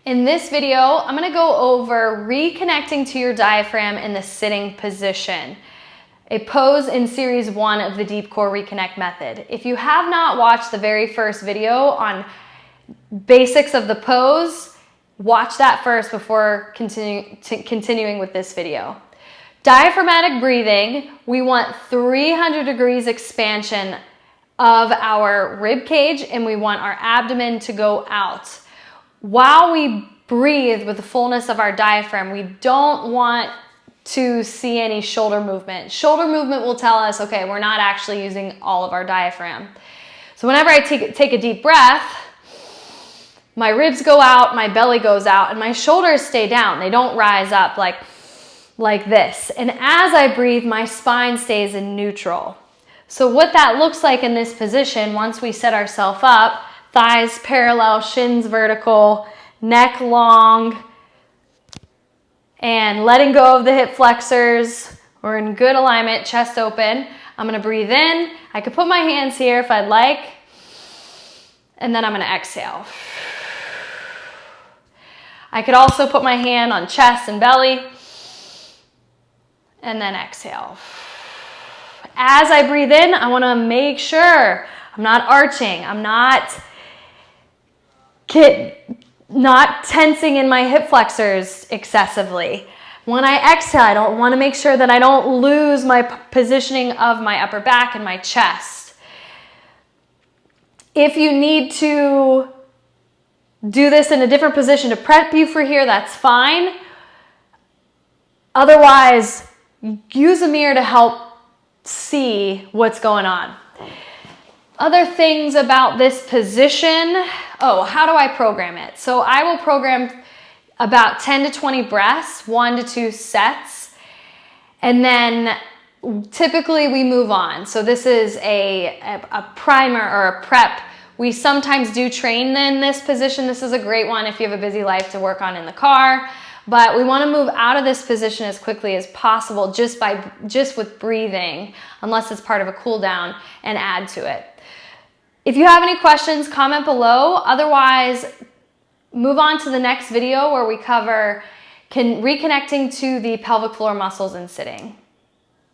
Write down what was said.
In this video, I'm going to go over reconnecting to your diaphragm in the sitting position, a pose in series 1 of the Deep Core Reconnect method. If you have not watched the very first video on basics of the pose, watch that first before continuing with this video. Diaphragmatic breathing, we want 300 degrees expansion of our rib cage, and we want our abdomen to go out. While we breathe with the fullness of our diaphragm, we don't want to see any shoulder movement. Shoulder movement will tell us, okay, we're not actually using all of our diaphragm. So whenever I take a deep breath, my ribs go out, my belly goes out, and my shoulders stay down. They don't rise up like this. And as I breathe, my spine stays in neutral. So what that looks like in this position, once we set ourselves up, thighs parallel, shins vertical, neck long, and letting go of the hip flexors. We're in good alignment, chest open. I'm gonna breathe in. I could put my hands here if I'd like, and then I'm gonna exhale. I could also put my hand on chest and belly, and then exhale. As I breathe in, I wanna make sure I'm not arching, I'm not tensing in my hip flexors excessively. When I exhale, I don't want to make sure that I don't lose my positioning of my upper back and my chest. If you need to do this in a different position to prep you for here, that's fine. Otherwise, use a mirror to help see what's going on. Other things about this position, how do I program it? So I will program about 10 to 20 breaths, 1 to 2 sets, and then typically we move on. So this is a primer or a prep. We sometimes do train in this position. This is a great one if you have a busy life to work on in the car, but we want to move out of this position as quickly as possible just with breathing, unless it's part of a cool down, and add to it. If you have any questions, comment below. Otherwise, move on to the next video where we cover reconnecting to the pelvic floor muscles in sitting.